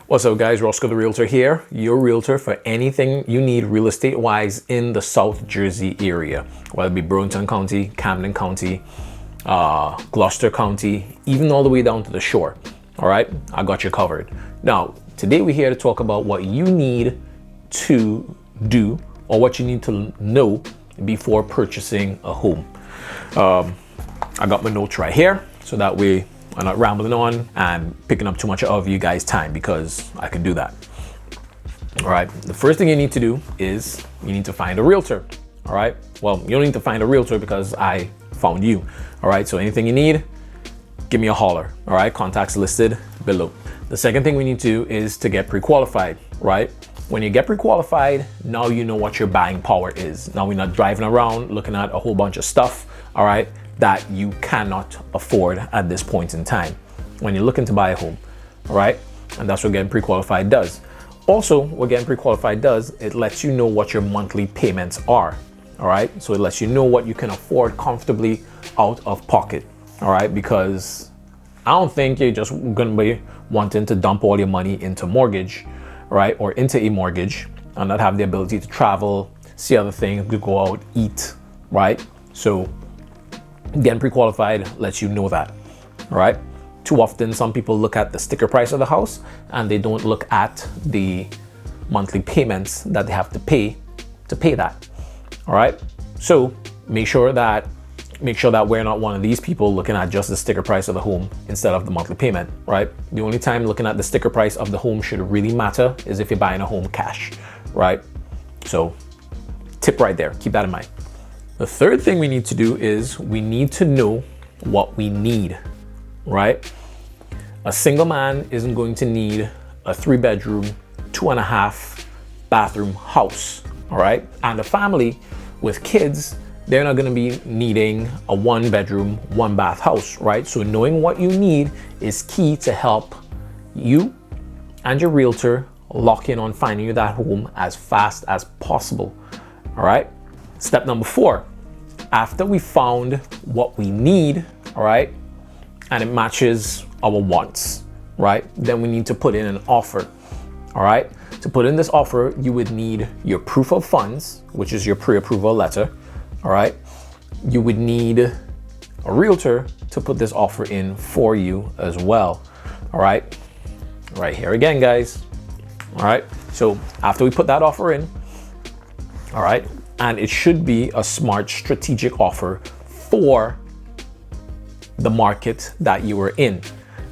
What's up guys, Roscoe the Realtor here, your realtor for anything you need real estate wise in the South Jersey area, whether it be Burlington County, Camden County, Gloucester County, even all the way down to the shore. All right, I got you covered. Now, today we're here to talk about what you need to do or what you need to know before purchasing a home. I got my notes right here, so that way I'm not rambling on and picking up too much of you guys' time, because I can do that. All right, the first thing you need to do is you need to find a realtor. All right, well, you don't need to find a realtor because I found you. All right, so anything you need, give me a holler. All right, contacts listed below. The second thing we need to do is to get pre-qualified, right? When you get pre-qualified, now you know what your buying power is. Now we're not driving around looking at a whole bunch of stuff, all right, that you cannot afford at this point in time when you're looking to buy a home, all right? And that's what getting pre-qualified does. Also, what getting pre-qualified does, it lets you know what your monthly payments are, all right? So it lets you know what you can afford comfortably out of pocket, all right? Because I don't think you're just gonna be wanting to dump all your money into mortgage, right? Or into a mortgage and not have the ability to travel, see other things, to go out, eat, right? So getting pre-qualified lets you know that, all right? Too often, some people look at the sticker price of the house and they don't look at the monthly payments that they have to pay that, all right? So make sure that we're not one of these people looking at just the sticker price of the home instead of the monthly payment, right? The only time looking at the sticker price of the home should really matter is if you're buying a home cash, right? So tip right there, keep that in mind. The third thing we need to do is we need to know what we need, right? A single man isn't going to need a 3-bedroom, 2.5 bathroom house, all right? And a family with kids, they're not gonna be needing a 1-bedroom, 1-bath house, right? So knowing what you need is key to help you and your realtor lock in on finding you that home as fast as possible, all right? Step number 4, after we found what we need, all right, and it matches our wants, right, then we need to put in an offer, all right? To put in this offer, you would need your proof of funds, which is your pre-approval letter, all right? You would need a realtor to put this offer in for you as well, all right? Right here again, guys, all right? So after we put that offer in, all right, and it should be a smart strategic offer for the market that you are in,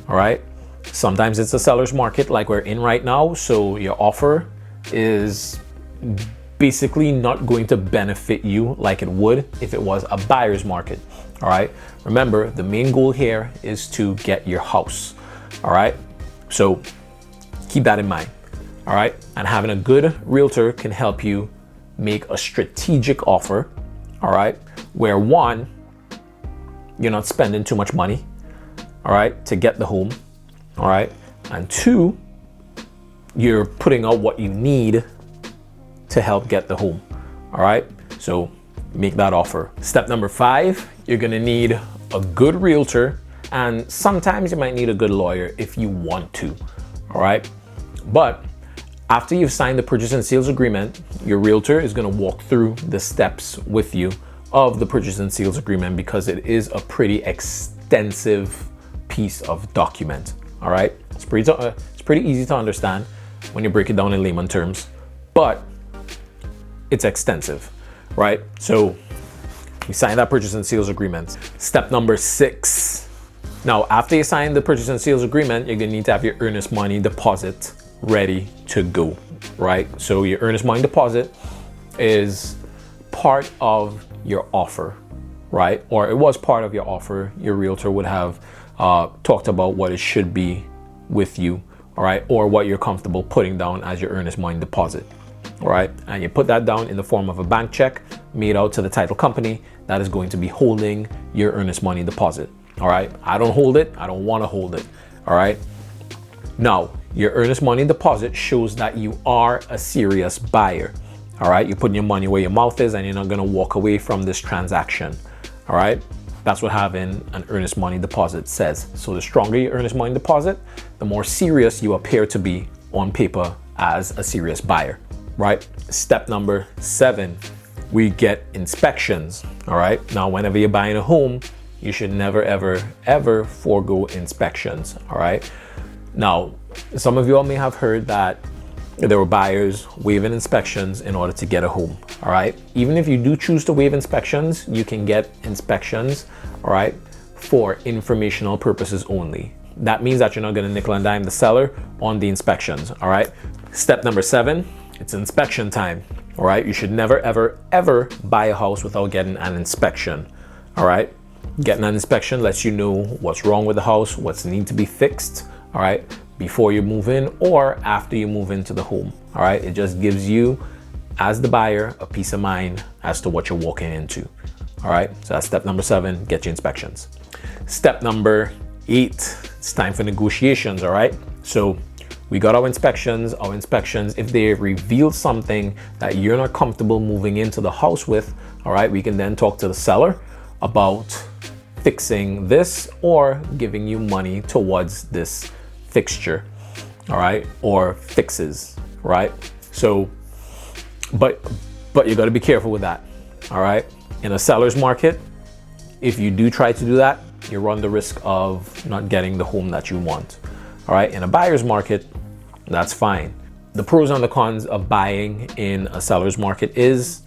all right? Sometimes it's a seller's market like we're in right now, so your offer is basically not going to benefit you like it would if it was a buyer's market, all right? Remember, the main goal here is to get your house, all right? So keep that in mind, all right? And having a good realtor can help you make a strategic offer, all right, where one, you're not spending too much money, all right, to get the home, all right, and 2, you're putting out what you need to help get the home, all right? So make that offer. Step number 5, you're gonna need a good realtor, and sometimes you might need a good lawyer if you want to, all right? But after you've signed the purchase and sales agreement, your realtor is going to walk through the steps with you of the purchase and sales agreement, because it is a pretty extensive piece of document, all right? It's pretty easy to understand when you break it down in layman terms, but it's extensive, right? So we sign that purchase and sales agreement. Step number 6. Now, after you sign the purchase and sales agreement, you're going to need to have your earnest money deposit ready to go, right? So your earnest money deposit is part of your offer, right? Or it was part of your offer. Your realtor would have talked about what it should be with you, all right? Or what you're comfortable putting down as your earnest money deposit, all right? And you put that down in the form of a bank check made out to the title company that is going to be holding your earnest money deposit, all right? I don't hold it. I don't want to hold it, all right? Now, your earnest money deposit shows that you are a serious buyer, all right? You're putting your money where your mouth is and you're not gonna walk away from this transaction, all right? That's what having an earnest money deposit says. So the stronger your earnest money deposit, the more serious you appear to be on paper as a serious buyer, right? Step number 7, we get inspections, all right? Now, whenever you're buying a home, you should never, ever, ever forego inspections, all right? Now, some of you all may have heard that there were buyers waiving inspections in order to get a home, all right? Even if you do choose to waive inspections, you can get inspections, all right, for informational purposes only. That means that you're not gonna nickel and dime the seller on the inspections, all right? Step number 7, it's inspection time, all right? You should never, ever, ever buy a house without getting an inspection, all right? Getting an inspection lets you know what's wrong with the house, what's need to be fixed, all right, before you move in or after you move into the home, all right? It just gives you, as the buyer, a peace of mind as to what you're walking into, all right? So that's step number 7, get your inspections. Step number 8, it's time for negotiations, all right? So we got our inspections, if they reveal something that you're not comfortable moving into the house with, all right, we can then talk to the seller about fixing this or giving you money towards this fixture, all right, or fixes, right? So, but you got to be careful with that, all right? In a seller's market, if you do try to do that, you run the risk of not getting the home that you want, all right? In a buyer's market, that's fine. The pros and the cons of buying in a seller's market is,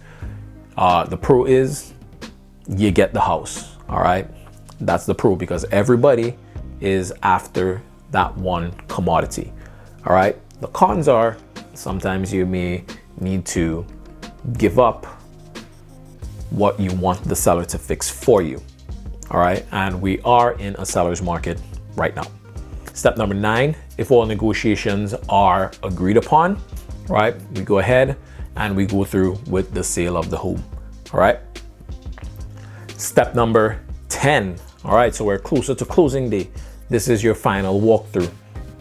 the pro is you get the house, all right? That's the pro, because everybody is after that one commodity, all right? The cons are sometimes you may need to give up what you want the seller to fix for you, all right? And we are in a seller's market right now. Step number 9, if all negotiations are agreed upon, right, we go ahead and we go through with the sale of the home, all right? Step number 10, all right, so we're closer to closing day. This is your final walkthrough,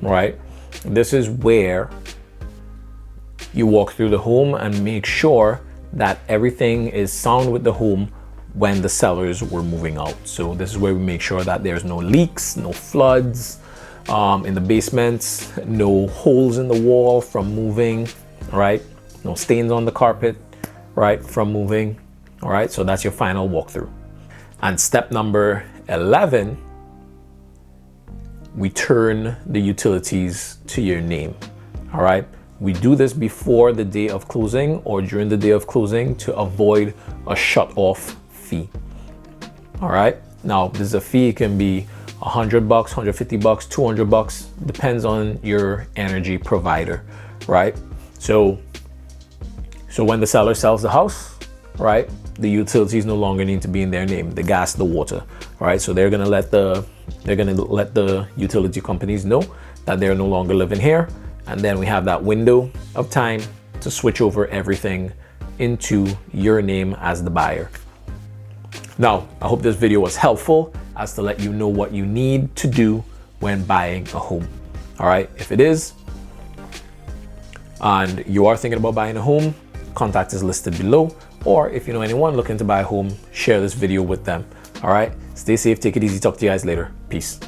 right? This is where you walk through the home and make sure that everything is sound with the home when the sellers were moving out. So this is where we make sure that there's no leaks, no floods in the basements, no holes in the wall from moving, right? No stains on the carpet, right, from moving, all right? So that's your final walkthrough. And step number 11, we turn the utilities to your name, all right? We do this before the day of closing or during the day of closing to avoid a shut-off fee, all right? Now, this is a fee, it can be $100, $150, $200, depends on your energy provider, right? So when the seller sells the house, right, the utilities no longer need to be in their name, the gas, the water, right? So they're gonna let the utility companies know that they're no longer living here, and then we have that window of time to switch over everything into your name as the buyer. Now, I hope this video was helpful as to let you know what you need to do when buying a home, all right? If it is, and you are thinking about buying a home, contact is listed below, or if you know anyone looking to buy a home, share this video with them, all right? Stay safe, take it easy, talk to you guys later. Peace.